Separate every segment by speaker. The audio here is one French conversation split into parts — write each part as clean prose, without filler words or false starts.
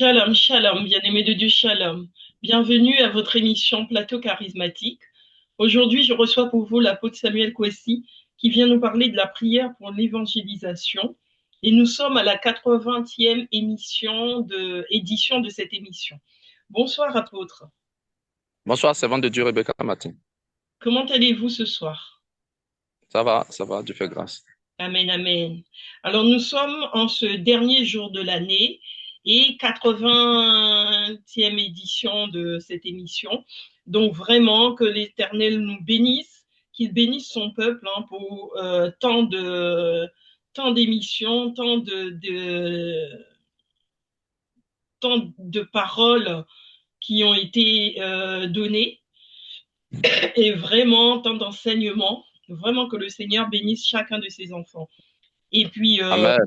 Speaker 1: Shalom, shalom, bien-aimés de Dieu, shalom. Bienvenue à votre émission Plateau charismatique. Aujourd'hui, je reçois pour vous l'apôtre Samuel Kwesi qui vient nous parler de la prière pour l'évangélisation. Et nous sommes à la 80e édition de cette émission. Bonsoir, apôtre.
Speaker 2: Bonsoir, servante de Dieu, Rebecca Martin.
Speaker 1: Comment allez-vous ce soir?
Speaker 2: Ça va, Dieu fait grâce.
Speaker 1: Amen, amen. Alors, nous sommes en ce dernier jour de l'année et 80e édition de cette émission. Donc, vraiment, que l'Éternel nous bénisse, qu'il bénisse son peuple pour tant d'émissions, tant de paroles qui ont été données et vraiment tant d'enseignements. Vraiment que le Seigneur bénisse chacun de ses enfants. Et puis,
Speaker 2: Amen.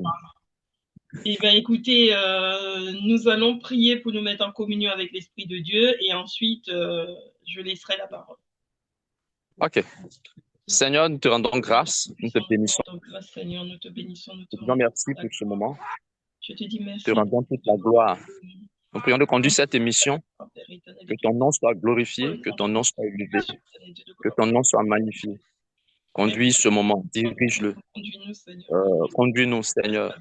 Speaker 1: écoutez, nous allons prier pour nous mettre en communion avec l'Esprit de Dieu et ensuite, je laisserai la parole.
Speaker 2: OK. Seigneur, nous te rendons grâce, nous te bénissons.
Speaker 1: Grâce, Seigneur, nous te bénissons, nous te
Speaker 2: Nous te disons
Speaker 1: rendons
Speaker 2: merci pour ce moment.
Speaker 1: Je te dis
Speaker 2: Te
Speaker 1: merci.
Speaker 2: rendons toute la gloire. Nous prions de conduire cette émission, que ton nom soit glorifié, que ton nom soit élevé, que ton nom soit magnifié. Conduis ce moment, dirige-le.
Speaker 1: Conduis-nous, Seigneur.
Speaker 2: Conduis-nous, Seigneur,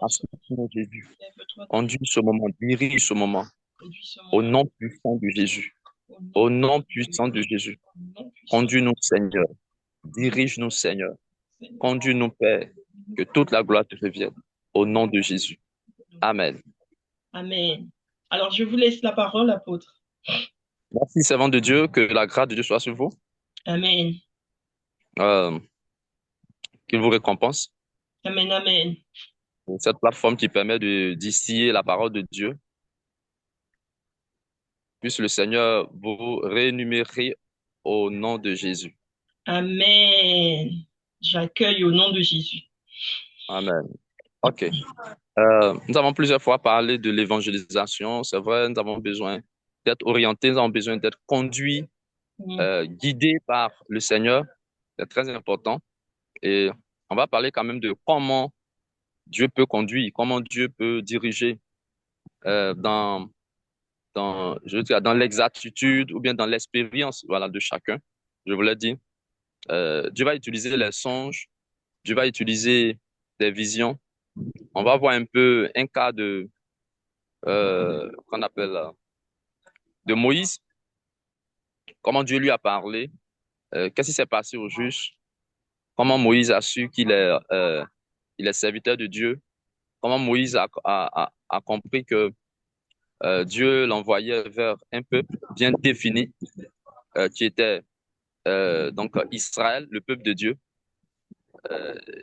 Speaker 2: à ce nom de Jésus. Conduis ce moment, dirige ce moment, au nom puissant de Jésus. Au nom puissant de Jésus. Conduis-nous, Seigneur. Dirige-nous, Seigneur. Conduis-nous, Père. Que toute la gloire te revienne. Au nom de Jésus. Amen.
Speaker 1: Amen. Alors, je vous laisse la parole, apôtre.
Speaker 2: Merci, servant de Dieu. Que la grâce de Dieu soit sur vous.
Speaker 1: Amen.
Speaker 2: Qu'il vous récompense.
Speaker 1: Amen, amen.
Speaker 2: Cette plateforme qui permet de distiller la parole de Dieu. Puisse le Seigneur vous rémunérer au nom de Jésus.
Speaker 1: Amen. J'accueille au nom de Jésus.
Speaker 2: Amen. OK. Nous avons plusieurs fois parlé de l'évangélisation. C'est vrai, nous avons besoin d'être orientés, nous avons besoin d'être conduits, guidés par le Seigneur. C'est très important. Et on va parler quand même de comment Dieu peut conduire, comment Dieu peut diriger je veux dire, dans l'exactitude ou bien dans l'expérience, voilà, de chacun. Je vous l'ai dit. Dieu va utiliser les songes, Dieu va utiliser des visions. On va voir un peu un cas qu'on appelle de Moïse, comment Dieu lui a parlé, qu'est-ce qui s'est passé au juste, comment Moïse a su il est serviteur de Dieu, comment Moïse a compris que Dieu l'envoyait vers un peuple bien défini, qui était donc Israël, le peuple de Dieu.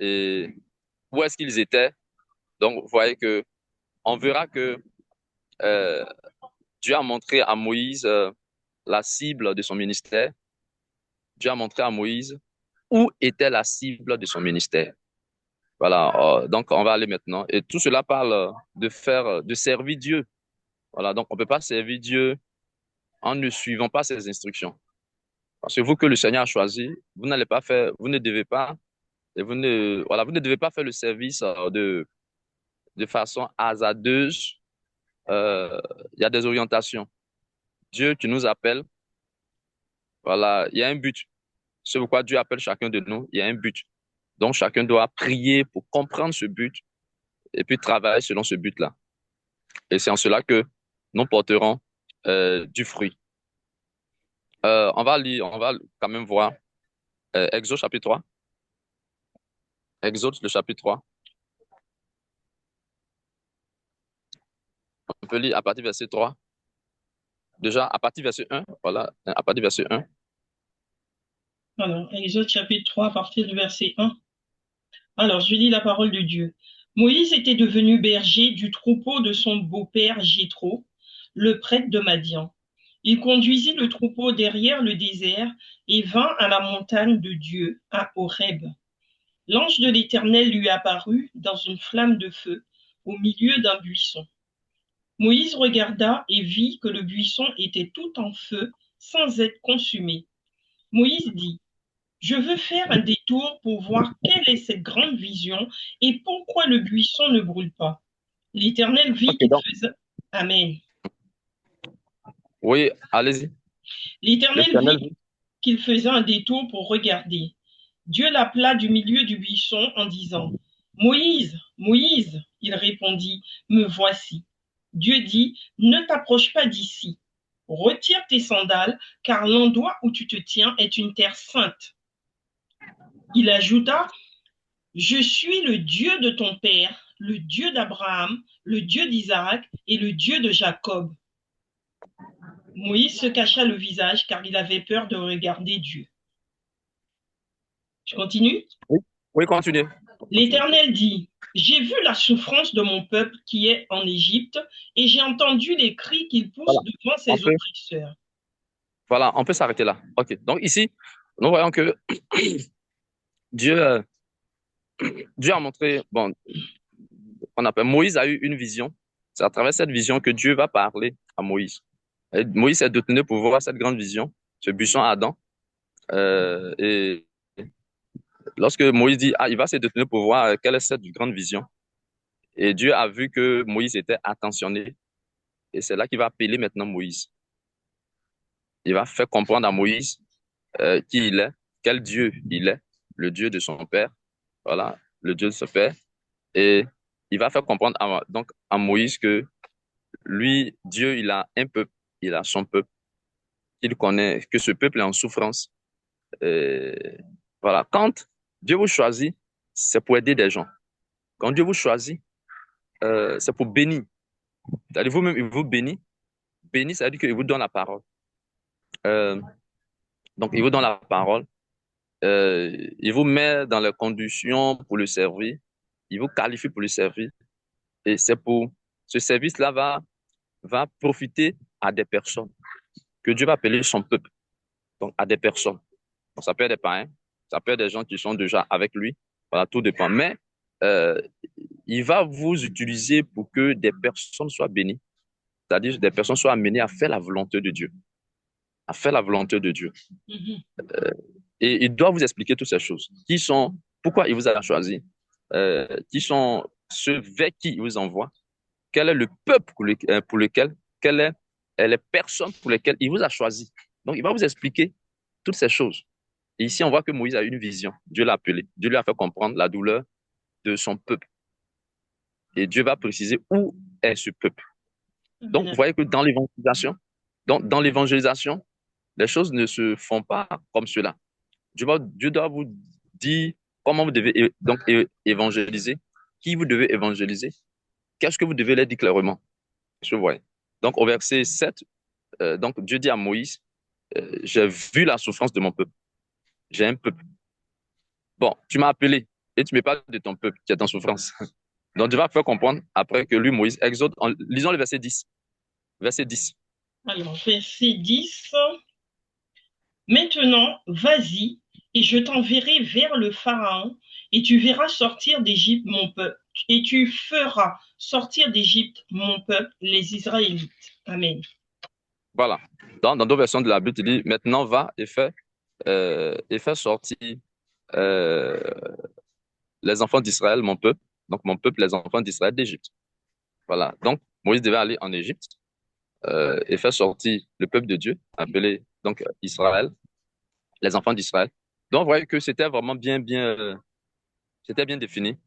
Speaker 2: Et où est-ce qu'ils étaient? Donc, vous voyez que on verra que euh, Dieu a montré à Moïse la cible de son ministère. Dieu a montré à Moïse où était la cible de son ministère. Voilà, donc on va aller maintenant. Et tout cela parle de servir Dieu. Voilà, donc on ne peut pas servir Dieu en ne suivant pas ses instructions. Parce que vous que le Seigneur a choisi, vous n'allez pas faire, vous ne devez pas, et vous ne devez pas faire le service de façon hasardeuse. Il y a des orientations. Dieu, tu nous appelles. Voilà, il y a un but. C'est pourquoi Dieu appelle chacun de nous. Il y a un but. Donc, chacun doit prier pour comprendre ce but et puis travailler selon ce but-là. Et c'est en cela que nous porterons du fruit. On va quand même voir Exode chapitre 3. Exode, le chapitre 3. On peut lire à partir du verset 3. Déjà, à partir du verset 1. Voilà, à partir du verset 1.
Speaker 1: Alors, Exode chapitre 3, à partir du verset 1. Alors, je lis la parole de Dieu. Moïse était devenu berger du troupeau de son beau-père Jéthro, le prêtre de Madian. Il conduisit le troupeau derrière le désert et vint à la montagne de Dieu, à Horeb. L'ange de l'Éternel lui apparut dans une flamme de feu au milieu d'un buisson. Moïse regarda et vit que le buisson était tout en feu sans être consumé. Moïse dit, je veux faire un détour pour voir quelle est cette grande vision et pourquoi le buisson ne brûle pas. L'Éternel vit
Speaker 2: Ok,
Speaker 1: qu'il
Speaker 2: donc,
Speaker 1: faisait... Amen.
Speaker 2: Oui, allez-y.
Speaker 1: L'Éternel
Speaker 2: L'Éternel
Speaker 1: vit
Speaker 2: vit.
Speaker 1: qu'il faisait un détour pour regarder. Dieu l'appela du milieu du buisson en disant, Moïse, Moïse, il répondit, me voici. Dieu dit, ne t'approche pas d'ici. Retire tes sandales, car l'endroit où tu te tiens est une terre sainte. Il ajouta, je suis le Dieu de ton père, le Dieu d'Abraham, le Dieu d'Isaac et le Dieu de Jacob. Moïse se cacha le visage car il avait peur de regarder Dieu. Je continue.
Speaker 2: Oui, oui, continuez. Continuez.
Speaker 1: L'Éternel dit, j'ai vu la souffrance de mon peuple qui est en Égypte et j'ai entendu les cris qu'il pousse
Speaker 2: Voilà.
Speaker 1: devant
Speaker 2: On
Speaker 1: ses
Speaker 2: peut,
Speaker 1: oppresseurs.
Speaker 2: voilà, on peut s'arrêter là. OK. Donc ici, nous voyons que Dieu, Dieu a montré, bon, on appelle, Moïse a eu une vision. C'est à travers cette vision que Dieu va parler à Moïse. Et Moïse est détenu pour voir cette grande vision, ce buisson Adam. Et lorsque Moïse dit, ah, il va se détenir pour voir quelle est cette grande vision. Et Dieu a vu que Moïse était attentionné. Et c'est là qu'il va appeler maintenant Moïse. Il va faire comprendre à Moïse qui il est, quel Dieu il est, le Dieu de son père. Voilà, le Dieu de son père. Et il va faire comprendre donc à Moïse que lui, Dieu, il a un peuple, il a son peuple, qu'il connaît, que ce peuple est en souffrance. Euh, voilà, quand Dieu vous choisit, c'est pour aider des gens. Quand Dieu vous choisit, c'est pour bénir. C'est-à-dire vous-même, il vous bénit. Bénir, ça veut dire qu'il vous donne la parole. Euh, donc, il vous donne la parole. Il vous met dans les conditions pour le servir. Il vous qualifie pour le servir. Et c'est pour ce service-là va profiter à des personnes que Dieu va appeler son peuple. Donc, à des personnes. Donc, ça peut être des parents, ça peut être des gens qui sont déjà avec lui. Voilà, tout dépend. Mais euh, il va vous utiliser pour que des personnes soient bénies. C'est-à-dire que des personnes soient amenées à faire la volonté de Dieu. À faire la volonté de Dieu.
Speaker 1: Mhm.
Speaker 2: Et il doit vous expliquer toutes ces choses. Qui sont, pourquoi il vous a choisi, qui sont ceux vers qui il vous envoie, quel est le peuple pour lequel, quelles est les personnes pour lesquelles il vous a choisi. Donc, il va vous expliquer toutes ces choses. Et ici, on voit que Moïse a eu une vision. Dieu l'a appelé. Dieu lui a fait comprendre la douleur de son peuple. Et Dieu va préciser où est ce peuple. Donc, vous
Speaker 1: Amen.
Speaker 2: voyez que dans l'évangélisation, les choses ne se font pas comme cela. Dieu doit vous dire comment vous devez donc évangéliser, qui vous devez évangéliser, qu'est-ce que vous devez leur dire clairement. Je vois. Donc, au verset 7, donc Dieu dit à Moïse, j'ai vu la souffrance de mon peuple. J'ai un peuple. Bon, tu m'as appelé et tu me parles de ton peuple qui est en souffrance. Donc, Dieu va faire comprendre après que lui, Moïse, exode, lisons le verset 10. Verset 10.
Speaker 1: Alors, verset 10. Maintenant, vas-y, et je t'enverrai vers le Pharaon, et tu verras sortir d'Égypte mon peuple, et tu feras sortir d'Égypte mon peuple, les Israélites. Amen.
Speaker 2: Voilà. Dans d'autres versions de la Bible, il dit, maintenant va et fais sortir euh, les enfants d'Israël, mon peuple, donc mon peuple, les enfants d'Israël d'Égypte. Voilà. Donc, Moïse devait aller en Égypte et faire sortir le peuple de Dieu, appelé donc Israël, les enfants d'Israël. Donc, vous voyez que c'était vraiment c'était bien défini.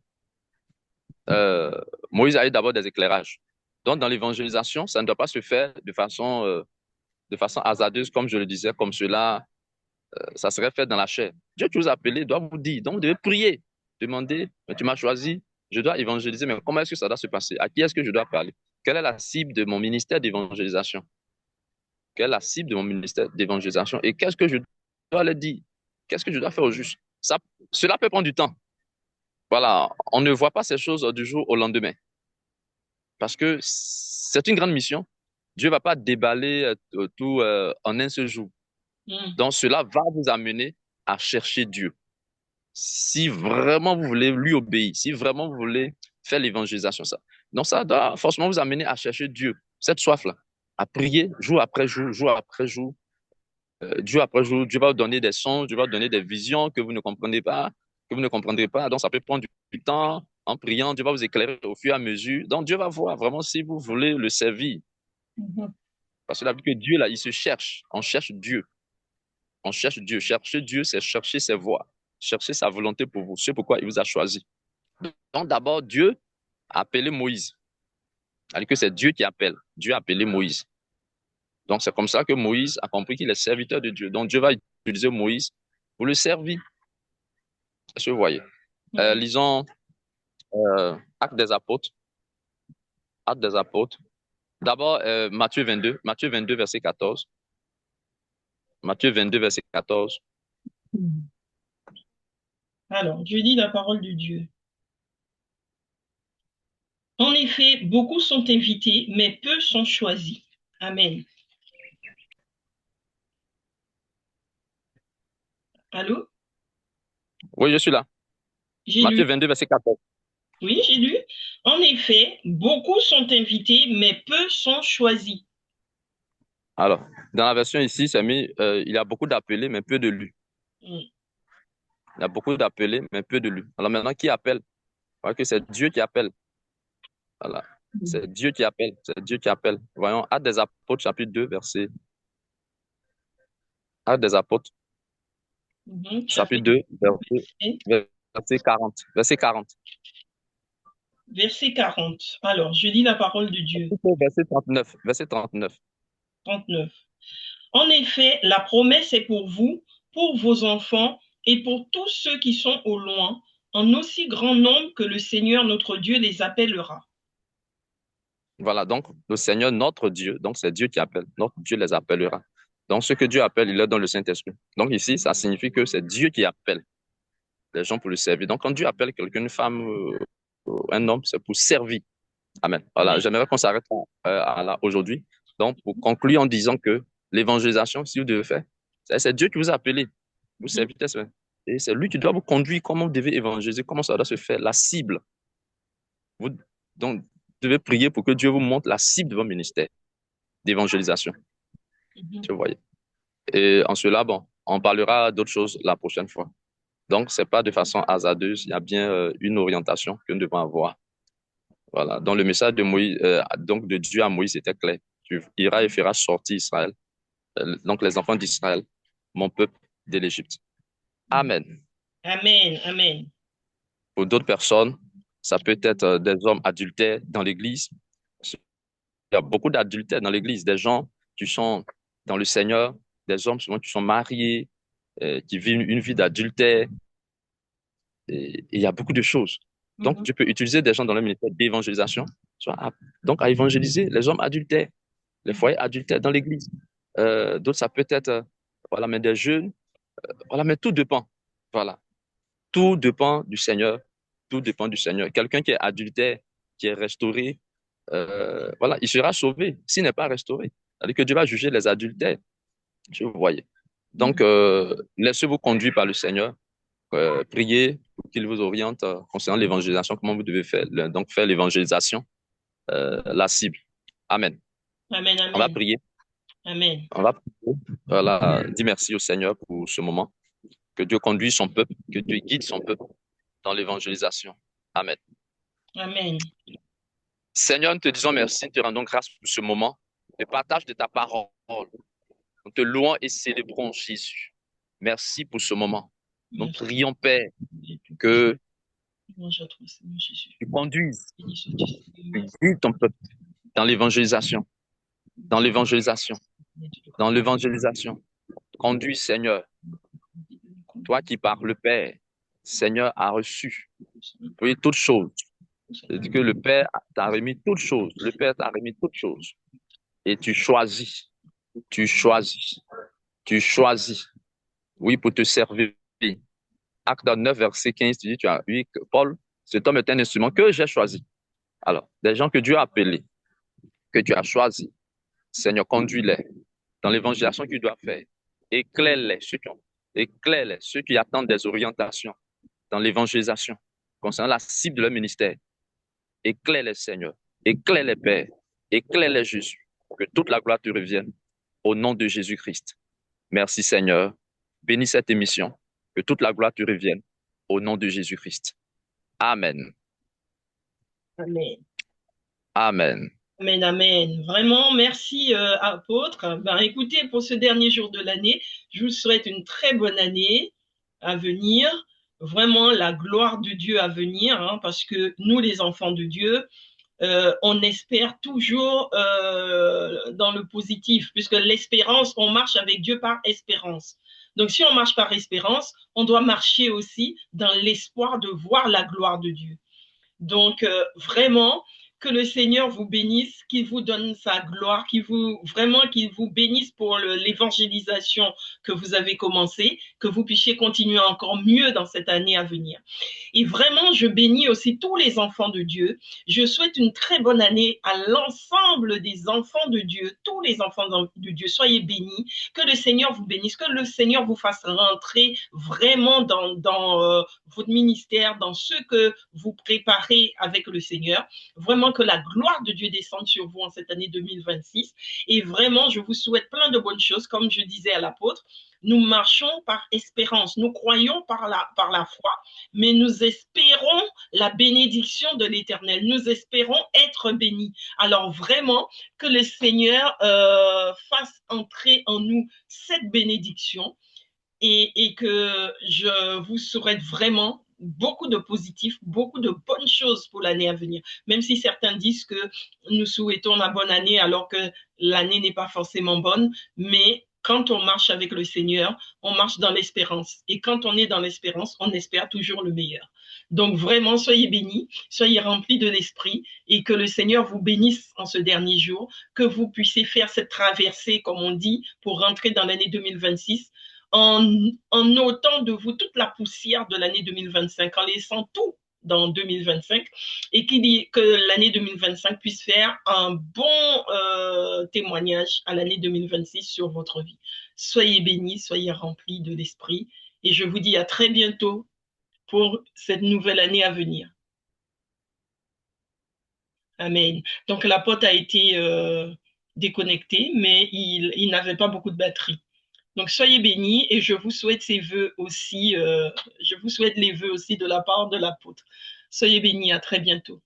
Speaker 2: Euh, Moïse a eu d'abord des éclairages. Donc, dans l'évangélisation, ça ne doit pas se faire de façon hasardeuse, comme je le disais, comme cela, ça serait fait dans la chair. Dieu qui vous a appelé doit vous dire. Donc, vous devez prier, demander, mais tu m'as choisi, je dois évangéliser, mais comment est-ce que ça doit se passer? À qui est-ce que je dois parler? Quelle est la cible de mon ministère d'évangélisation? Quelle est la cible de mon ministère d'évangélisation? Et qu'est-ce que je dois leur dire? Qu'est-ce que je dois faire au juste? Cela peut prendre du temps. Voilà, on ne voit pas ces choses du jour au lendemain parce que c'est une grande mission. Dieu ne va pas déballer tout en un seul jour.
Speaker 1: Mm.
Speaker 2: Donc, cela va vous amener à chercher Dieu. Si vraiment vous voulez lui obéir, si vraiment vous voulez faire l'évangélisation, ça. Donc, ça doit forcément vous amener à chercher Dieu, cette soif-là, à prier jour après jour, jour après jour, jour après jour. Dieu va vous donner des sons, Dieu va vous donner des visions que vous ne comprenez pas, que vous ne comprendrez pas. Donc, ça peut prendre du temps. En priant, Dieu va vous éclairer au fur et à mesure. Donc, Dieu va voir vraiment si vous voulez le servir.
Speaker 1: Mhm.
Speaker 2: Parce que la Bible que Dieu, là, il se cherche. On cherche Dieu. On cherche Dieu. Chercher Dieu, c'est chercher ses voies. Chercher sa volonté pour vous. C'est pourquoi il vous a choisi. Donc, d'abord, Dieu a appelé Moïse. C'est-à-dire que c'est Dieu qui appelle. Dieu a appelé Moïse. Donc, c'est comme ça que Moïse a compris qu'il est serviteur de Dieu. Donc, Dieu va utiliser Moïse pour le servir. Est-ce que vous voyez?
Speaker 1: Mhm.
Speaker 2: Lisons Actes des Apôtres. Actes des Apôtres. D'abord, Matthieu 22, verset 14. Matthieu 22, verset 14.
Speaker 1: Mhm. Alors, je lis la parole de Dieu. En effet, beaucoup sont invités, mais peu sont choisis. Amen. Allô?
Speaker 2: Oui, je suis là.
Speaker 1: J'ai lu.
Speaker 2: Matthieu 22, verset 14.
Speaker 1: Oui, j'ai lu. En effet, beaucoup sont invités, mais peu sont choisis.
Speaker 2: Alors, dans la version ici, c'est mis, il y a beaucoup d'appelés, mais peu de lus.
Speaker 1: Mhm.
Speaker 2: Il y a beaucoup d'appelés, mais peu de lus. Alors maintenant, qui appelle? Voilà que c'est Dieu qui appelle. Voilà. C'est Dieu qui appelle. C'est Dieu qui appelle. Voyons, Actes des Apôtres, chapitre 2, verset. Actes des Apôtres,
Speaker 1: Mhm.
Speaker 2: chapitre
Speaker 1: Chapitre
Speaker 2: 2,
Speaker 1: verset
Speaker 2: verset 40. Verset 40.
Speaker 1: verset 40. Alors, je lis la parole de Dieu.
Speaker 2: Verset 39. Verset 39.
Speaker 1: 39. En effet, la promesse est pour vous, pour vos enfants et pour tous ceux qui sont au loin, en aussi grand nombre que le Seigneur notre Dieu les appellera.
Speaker 2: Voilà, donc le Seigneur, notre Dieu, donc c'est Dieu qui appelle, notre Dieu les appellera. Donc ce que Dieu appelle, il est dans le Saint-Esprit. Donc ici, ça signifie que c'est Dieu qui appelle les gens pour le servir. Donc quand Dieu appelle quelqu'un, une femme, un homme, c'est pour servir. Amen. Voilà,
Speaker 1: Amen.
Speaker 2: j'aimerais qu'on s'arrête à là aujourd'hui. Donc pour conclure en disant que l'évangélisation, si vous devez faire, c'est Dieu qui vous a appelé, vous
Speaker 1: Mhm.
Speaker 2: servitez, et c'est lui qui doit vous conduire comment vous devez évangéliser, comment ça doit se faire, la cible. Vous, donc, devez prier pour que Dieu vous montre la cible de votre ministère d'évangélisation.
Speaker 1: Mhm.
Speaker 2: Tu vois. Et en cela, bon, on parlera d'autres choses la prochaine fois. Donc, c'est pas de façon hasardeuse, il y a bien une orientation que nous devons avoir. Voilà. Donc, le message de Moïse, donc de Dieu à Moïse était clair. Tu iras et feras sortir Israël, donc les enfants d'Israël, mon peuple de l'Égypte. Amen.
Speaker 1: Amen. Amen.
Speaker 2: Pour d'autres personnes, ça peut être des hommes adultères dans l'Église. Il y a beaucoup d'adultères dans l'Église, des gens qui sont dans le Seigneur, des hommes souvent qui sont mariés, qui vivent une vie d'adultère. Et il y a beaucoup de choses. Donc,
Speaker 1: Mhm.
Speaker 2: tu peux utiliser des gens dans le ministère d'évangélisation, donc à évangéliser les hommes adultères, les foyers adultères dans l'Église. D'autres, ça peut être, voilà, mais des jeunes. Voilà, mais tout dépend. Voilà. Tout dépend du Seigneur. Tout dépend du Seigneur. Quelqu'un qui est adultère, qui est restauré, voilà, il sera sauvé s'il n'est pas restauré. C'est-à-dire que Dieu va juger les adultères. Je vous voyez. Donc,
Speaker 1: Mhm.
Speaker 2: laissez-vous conduire par le Seigneur. Priez pour qu'il vous oriente concernant l'évangélisation, comment vous devez faire. Donc, faire l'évangélisation, la cible. Amen.
Speaker 1: Amen.
Speaker 2: On va
Speaker 1: Amen.
Speaker 2: prier.
Speaker 1: Amen.
Speaker 2: On va prier. Voilà. Dis merci au Seigneur pour ce moment. Que Dieu conduise son peuple, que Dieu guide son peuple dans l'évangélisation. Amen.
Speaker 1: Amen.
Speaker 2: Seigneur, nous te disons merci, nous te rendons grâce pour ce moment, le partage de ta parole. Nous te louons et célébrons Jésus. Merci pour ce moment. Nous
Speaker 1: Merci.
Speaker 2: prions, Père, que
Speaker 1: Louange à toi, Seigneur Jésus.
Speaker 2: tu conduises,
Speaker 1: Béni sois-tu, Seigneur.
Speaker 2: tu
Speaker 1: Merci.
Speaker 2: guides ton peuple dans l'évangélisation, dans l'évangélisation, dans l'évangélisation. Conduis, Seigneur, toi qui par le Père, Seigneur, a reçu, oui, toutes choses. C'est-à-dire que le Père t'a remis toutes choses. Le Père t'a remis toutes choses. Et tu choisis, tu choisis, tu choisis, oui, pour te servir. Acte 9, verset 15, tu dis, tu as, oui, Paul, cet homme est un instrument que j'ai choisi. Alors, des gens que Dieu a appelés, que tu as choisis, Seigneur, conduis-les dans l'évangélisation qu'ils doivent faire. Éclaire-les, éclaire-les, ceux qui attendent des orientations dans l'évangélisation concernant la cible de leur ministère. Éclaire-les, Seigneur. Éclaire-les, Père. Éclaire-les, Jésus. Que toute la gloire te revienne au nom de Jésus-Christ. Merci, Seigneur. Bénis cette émission. Que toute la gloire te revienne au nom de Jésus-Christ. Amen.
Speaker 1: Amen.
Speaker 2: Amen.
Speaker 1: Amen, amen. Vraiment, merci, apôtre. Ben, écoutez, pour ce dernier jour de l'année, je vous souhaite une très bonne année à venir. Vraiment, la gloire de Dieu à venir, hein, parce que nous, les enfants de Dieu, on espère toujours dans le positif, puisque l'espérance, on marche avec Dieu par espérance. Donc, si on marche par espérance, on doit marcher aussi dans l'espoir de voir la gloire de Dieu. Donc, vraiment, que le Seigneur vous bénisse, qu'il vous donne sa gloire, qu'il vous bénisse pour l'évangélisation que vous avez commencé, que vous puissiez continuer encore mieux dans cette année à venir. Et vraiment, je bénis aussi tous les enfants de Dieu. Je souhaite une très bonne année à l'ensemble des enfants de Dieu, tous les enfants de Dieu. Soyez bénis, que le Seigneur vous bénisse, que le Seigneur vous fasse rentrer vraiment dans votre ministère, dans ce que vous préparez avec le Seigneur. Vraiment que la gloire de Dieu descende sur vous en cette année 2026. Et vraiment, je vous souhaite plein de bonnes choses, comme je disais à l'apôtre. Nous marchons par espérance, nous croyons par la foi, mais nous espérons la bénédiction de l'Éternel. Nous espérons être bénis. Alors vraiment, que le Seigneur fasse entrer en nous cette bénédiction et que je vous souhaite vraiment beaucoup de positifs, beaucoup de bonnes choses pour l'année à venir. Même si certains disent que nous souhaitons la bonne année alors que l'année n'est pas forcément bonne, mais quand on marche avec le Seigneur, on marche dans l'espérance. Et quand on est dans l'espérance, on espère toujours le meilleur. Donc vraiment, soyez bénis, soyez remplis de l'esprit et que le Seigneur vous bénisse en ce dernier jour, que vous puissiez faire cette traversée, comme on dit, pour rentrer dans l'année 2026 en ôtant de vous toute la poussière de l'année 2025, en laissant tout dans 2025 et que l'année 2025 puisse faire un bon témoignage à l'année 2026 sur votre vie. Soyez bénis, soyez remplis de l'esprit et je vous dis à très bientôt pour cette nouvelle année à venir. Amen. Donc la pote a été déconnectée, mais il n'avait pas beaucoup de batterie. Donc soyez bénis et je vous souhaite ces vœux aussi, je vous souhaite les vœux aussi de la part de l'apôtre. Soyez bénis, à très bientôt.